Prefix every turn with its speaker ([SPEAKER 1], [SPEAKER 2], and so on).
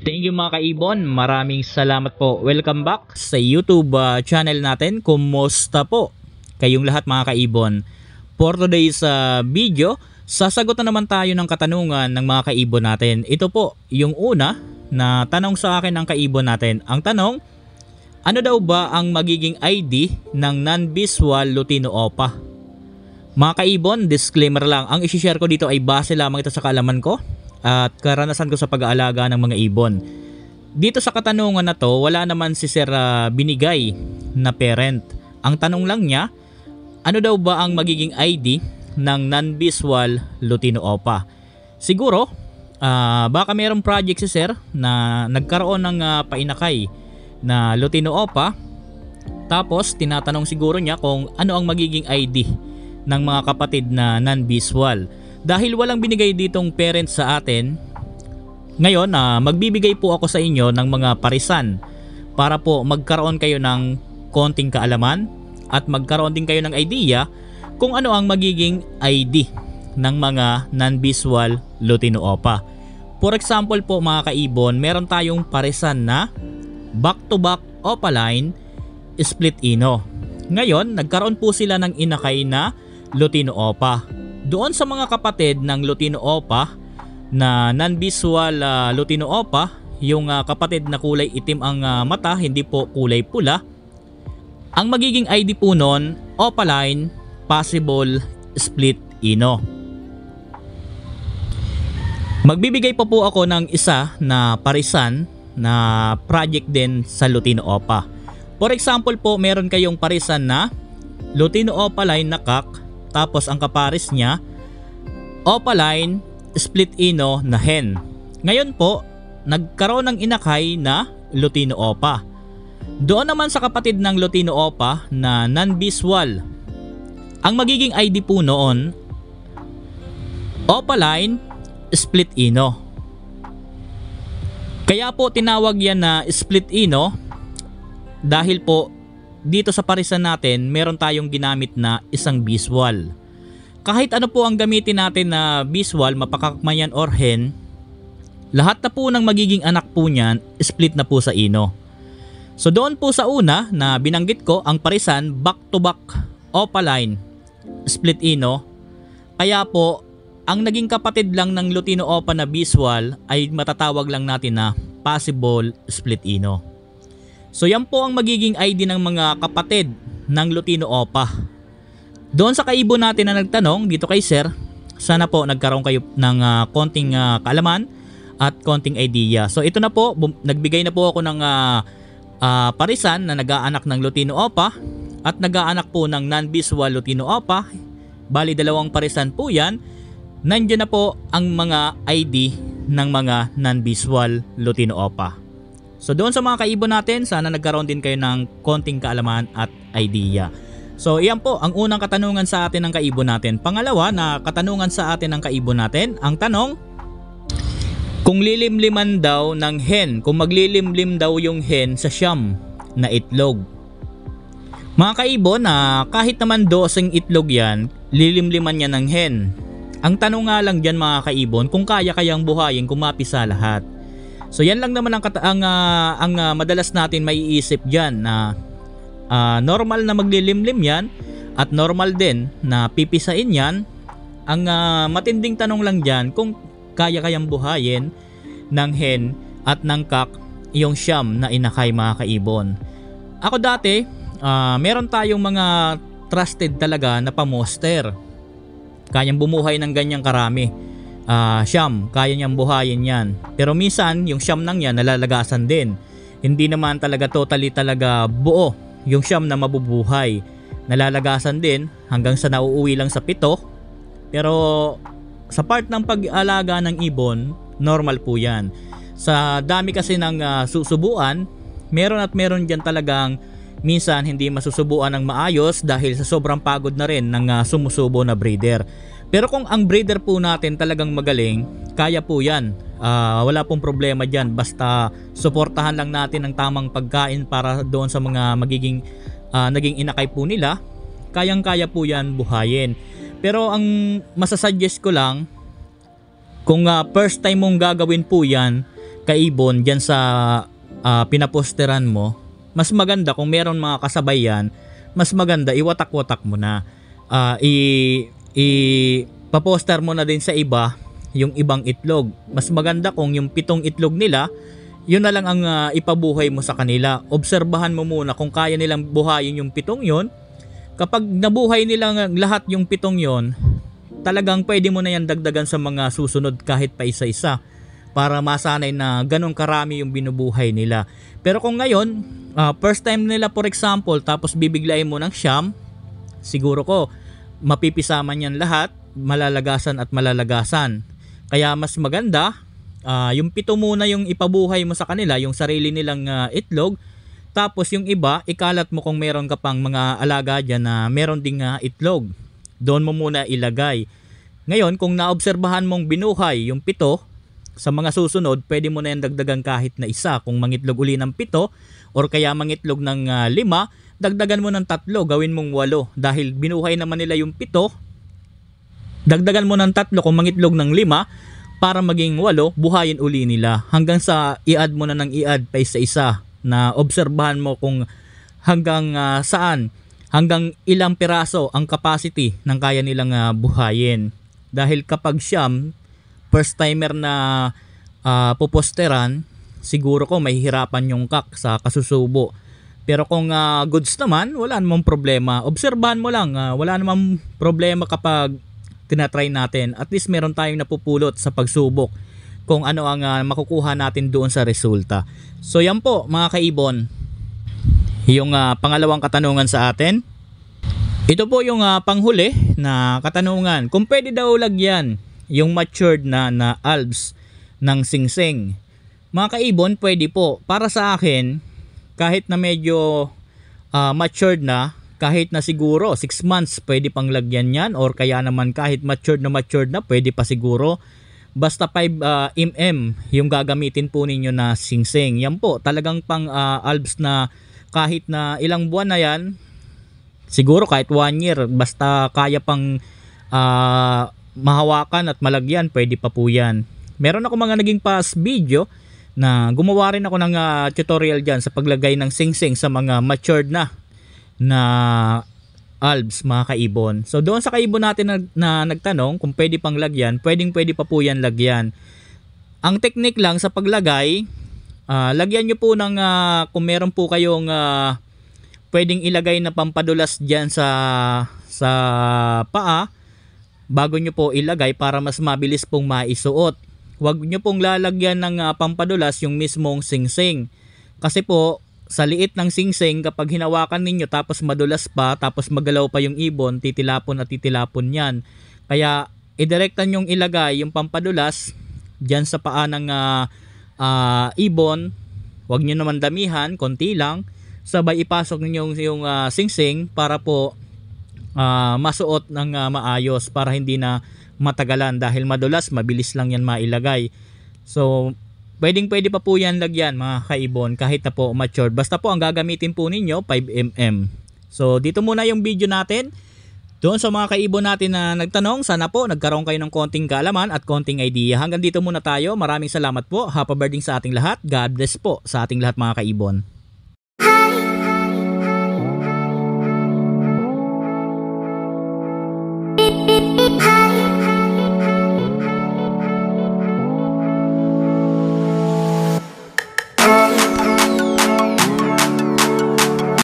[SPEAKER 1] Thank you mga kaibon, maraming salamat po. Welcome back sa YouTube channel natin. Kumusta po kayong lahat mga kaibon? For today's video, sasagot na naman tayo ng katanungan ng mga kaibon natin. Ito po yung una na tanong sa akin ng kaibon natin. Ang tanong, ano daw ba ang magiging ID ng non-visual Lutino OPA? Mga kaibon, disclaimer lang, ang isi-share ko dito ay base lamang ito sa kaalaman ko at karanasan ko sa pag-aalaga ng mga ibon. Dito sa katanungan na to, wala naman si Sir binigay na parent. Ang tanong lang niya, ano daw ba ang magiging ID ng non-visual Lutino OPA? Siguro, baka mayroong project si Sir na nagkaroon ng painakay na Lutino OPA. Tapos tinatanong siguro niya kung ano ang magiging ID ng mga kapatid na non-visual. Dahil walang binigay ditong parents sa atin, ngayon magbibigay po ako sa inyo ng mga parisan para po magkaroon kayo ng konting kaalaman at magkaroon din kayo ng idea kung ano ang magiging ID ng mga non-visual Lutino OPA. For example po mga kaibon, meron tayong parisan na back-to-back opaline split ino. Ngayon, nagkaroon po sila ng inakay na Lutino OPA. Doon sa mga kapatid ng Lutino OPA na non-visual Lutino OPA, yung kapatid na kulay itim ang mata, hindi po kulay pula, ang magiging ID po nun, opaline possible split ino. Magbibigay po ako ng isa na parisan na project din sa Lutino OPA. For example po, meron kayong parisan na Lutino opaline na kak, tapos ang kapares niya opaline split ino na hen. Ngayon po, nagkaroon ng inakay na Lutino OPA. Doon naman sa kapatid ng Lutino OPA na non-visual, ang magiging ID po noon, opaline split ino. Kaya po tinawag yan na split ino dahil po dito sa parisan natin meron tayong ginamit na isang visual. Kahit ano po ang gamitin natin na visual, mapakakmayan or hen, lahat na po ng magiging anak po niyan split na po sa ino. So doon po sa una na binanggit ko, ang parisan back to back opaline split ino, kaya po ang naging kapatid lang ng Lutino OPA na visual ay matatawag lang natin na possible split ino. So yan po ang magiging ID ng mga kapatid ng Lutino OPA. Doon sa kaibon natin na nagtanong dito kay Sir, sana po nagkaroon kayo ng konting kaalaman at konting idea. So ito na po, nagbigay na po ako ng parisan na nag-aanak ng Lutino OPA at nag-aanak po ng non-visual Lutino OPA. Bali dalawang parisan po yan. Nandiyan na po ang mga ID ng mga non-visual Lutino OPA. So doon sa mga kaibon natin, sana nagkaroon din kayo ng konting kaalaman at idea. So iyan po ang unang katanungan sa atin ng kaibon natin. Pangalawa na katanungan sa atin ng kaibon natin, ang tanong, kung lilimliman daw ng hen, kung maglilimlim daw yung hen sa siyam na itlog. Mga kaibon, kahit naman 12 itlog yan, lilimliman niya ng hen. Ang tanong nga lang dyan mga kaibon, kung kaya kayang buhayin kung mapisa lahat. So yan lang naman ang madalas natin maiisip diyan na normal na maglilimlim yan at normal din na pipisain yan. Ang matinding tanong lang diyan kung kayang buhayin ng hen at ng kak yung siyam na inakay mga kaibon. Ako dati, meron tayong mga trusted talaga na pamoster. Kayang bumuhay ng ganyang karami. Siyam, kaya niyang buhayin yan. Pero minsan, yung siyam nang yan nalalagasan din. Hindi naman talaga totally talaga buo yung siyam na mabubuhay. Nalalagasan din hanggang sa nauuwi lang sa 7. Pero sa part ng pag-alaga ng ibon, normal po yan. Sa dami kasi ng susubuan, meron dyan talagang minsan hindi masusubuan ng maayos dahil sa sobrang pagod na rin ng sumusubo na breeder. Pero kung ang breeder po natin talagang magaling, kaya po yan. Wala pong problema dyan. Basta suportahan lang natin ang tamang pagkain para doon sa mga magiging naging inakay po nila. Kayang-kaya po yan buhayin. Pero ang masasuggest ko lang, kung first time mong gagawin po yan, kaibon dyan sa pinaposteran mo, mas maganda kung meron mga kasabay yan, mas maganda iwatak-watak mo na. Paposter mo na din sa iba yung ibang itlog. Mas maganda kung yung 7 itlog nila, yun na lang ang ipabuhay mo sa kanila. Obserbahan mo muna kung kaya nilang buhayin yung 7 yon. Kapag nabuhay nilang lahat yung 7 yon, talagang pwede mo na yan dagdagan sa mga susunod kahit pa isa-isa para masanay na ganun karami yung binubuhay nila. Pero kung ngayon, first time nila for example, tapos bibiglayin mo ng siyam, siguro ko mapipisaman yan lahat, malalagasan at malalagasan. Kaya mas maganda, yung 7 muna yung ipabuhay mo sa kanila, yung sarili nilang itlog. Tapos yung iba, ikalat mo kung meron ka pang mga alaga dyan na meron ding itlog. Doon mo muna ilagay. Ngayon, kung naobserbahan mong binuhay yung 7, sa mga susunod, pwede mo na yan dagdagan kahit na isa. Kung mangitlog uli ng 7 or kaya mangitlog ng 5, dagdagan mo ng 3, gawin mong 8. Dahil binuhay naman nila yung 7, dagdagan mo ng 3 kung mangitlog ng 5 para maging 8, buhayin uli nila. Hanggang sa i-add mo na ng i-add pa isa-isa na obserbahan mo kung hanggang saan, hanggang ilang piraso ang capacity ng kaya nilang buhayin. Dahil kapag siyam, first timer na puposteran, siguro ko mahihirapan yung kak sa kasusubo. Pero kung goods naman, wala namang problema. Obserbahan mo lang, wala namang problema kapag tinatry natin. At least meron tayong napupulot sa pagsubok kung ano ang makukuha natin doon sa resulta. So yan po mga kaibon, yung pangalawang katanungan sa atin. Ito po yung panghuli na katanungan. Kung pwede daw lagyan yung matured na albs ng singsing. Mga kaibon, pwede po. Para sa akin, kahit na medyo matured na, kahit na siguro 6 months pwede pang lagyan yan, or kaya naman kahit matured na pwede pa siguro. Basta 5 yung gagamitin po ninyo na singsing. Yan po, talagang pang albs na kahit na ilang buwan na yan, siguro kahit 1 year, basta kaya pang mahawakan at malagyan, pwede pa po yan. Meron ako mga naging past video na gumawa rin ako ng tutorial dyan sa paglagay ng singsing sa mga matured na albs mga kaibon. So doon sa kaibon natin na nagtanong kung pwede pang lagyan, pwede pa po yan lagyan. Ang technique lang sa paglagay, lagyan nyo po ng kung meron po kayong pwedeng ilagay na pampadulas dyan sa paa, bago nyo po ilagay para mas mabilis pong maisuot. Huwag nyo pong lalagyan ng pampadulas yung mismong singsing. Kasi po, sa liit ng singsing, kapag hinawakan ninyo tapos madulas pa, tapos magalaw pa yung ibon, titilapon yan. Kaya, idirektan nyong ilagay yung pampadulas dyan sa paa ng ibon. Huwag nyo naman damihan, konti lang. Sabay ipasok ninyo yung singsing para po masuot ng maayos, para hindi na matagalan, dahil madulas mabilis lang yan mailagay. So pwede pa po yan lagyan mga kaibon kahit na po matured, basta po ang gagamitin po ninyo 5mm. So dito muna yung video natin. Doon sa mga kaibon natin na nagtanong, sana po nagkaroon kayo ng konting kaalaman at konting idea. Hanggang dito muna tayo. Maraming salamat po. Happy birthday sa ating lahat. God bless po sa ating lahat mga kaibon.
[SPEAKER 2] Hi.